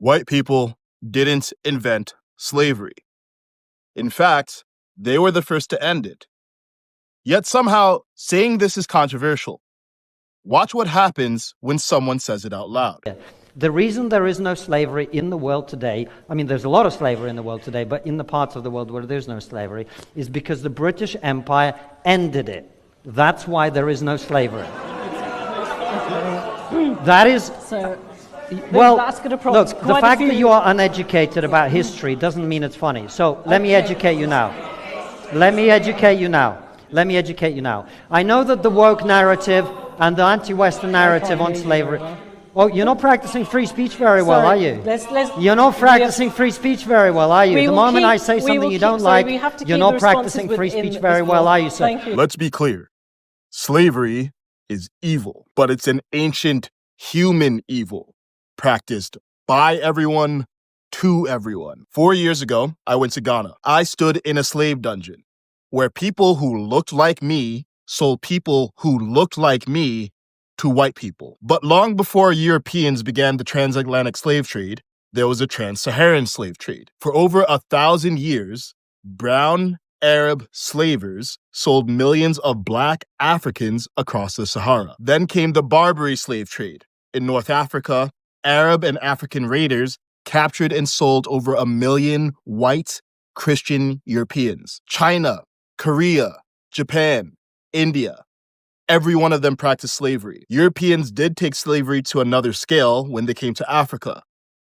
White people didn't invent slavery. In fact, they were the first to end it. Yet somehow, saying this is controversial. Watch what happens when someone says it out loud. The reason there is no slavery in the world today, I mean, there's a lot of slavery in the world today, but in the parts of the world where there's no slavery, is because the British Empire ended it. That's why there is no slavery. That is... So, well, that's going to look, the fact that you are uneducated about history doesn't mean it's funny. So let me educate you now. Let me educate you now. I know that the woke narrative and the anti-Western narrative on slavery... Oh, you're not practicing free speech very well, are you? You're not practicing free speech very well, are you? The moment I say something you don't like, you're not practicing free speech very well, are you, sir? Let's be clear. Slavery is evil, but it's an ancient human evil practiced by everyone to everyone. 4 years ago, I went to Ghana. I stood in a slave dungeon where people who looked like me sold people who looked like me to white people. But long before Europeans began the transatlantic slave trade, there was a trans-Saharan slave trade. For over 1,000 years, brown Arab slavers sold millions of black Africans across the Sahara. Then came the Barbary slave trade. In North Africa, Arab and African raiders captured and sold over 1 million white Christian Europeans. China, Korea, Japan, India, every one of them practiced slavery. Europeans did take slavery to another scale when they came to Africa.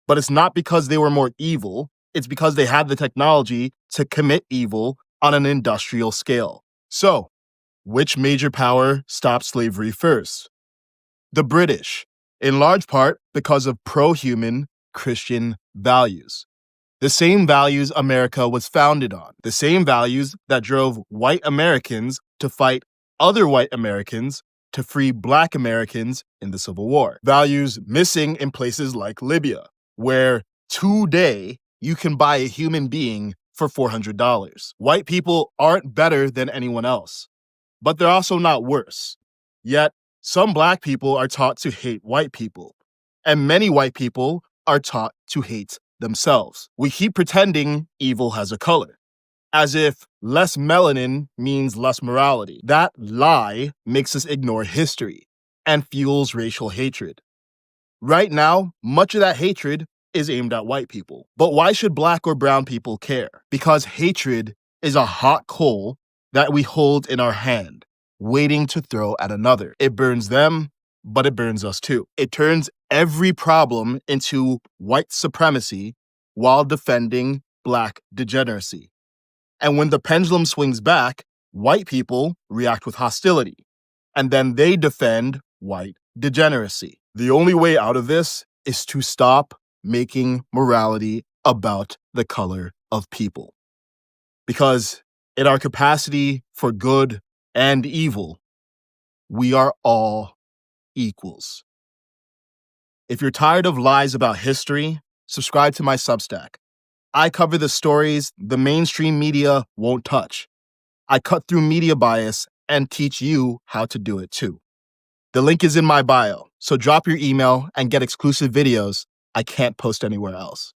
But it's not because they were more evil, it's because they had the technology to commit evil on an industrial scale. So, which major power stopped slavery first? The British, in large part because of pro-human Christian values. The same values America was founded on. The same values that drove white Americans to fight other white Americans to free black Americans in the Civil War. Values missing in places like Libya, where today you can buy a human being for $400. White people aren't better than anyone else, but they're also not worse. Yet, some black people are taught to hate white people, and many white people are taught to hate themselves. We keep pretending evil has a color, as if less melanin means less morality. That lie makes us ignore history and fuels racial hatred. Right now, much of that hatred is aimed at white people. But why should black or brown people care? Because hatred is a hot coal that we hold in our hand, waiting to throw at another. It burns them, but it burns us too. It turns every problem into white supremacy while defending black degeneracy. And when the pendulum swings back, white people react with hostility, and then they defend white degeneracy. The only way out of this is to stop making morality about the color of people. Because in our capacity for good and evil, we are all equals. If you're tired of lies about history, subscribe to my Substack. I cover the stories the mainstream media won't touch. I cut through media bias and teach you how to do it too. The link is in my bio, so drop your email and get exclusive videos I can't post anywhere else.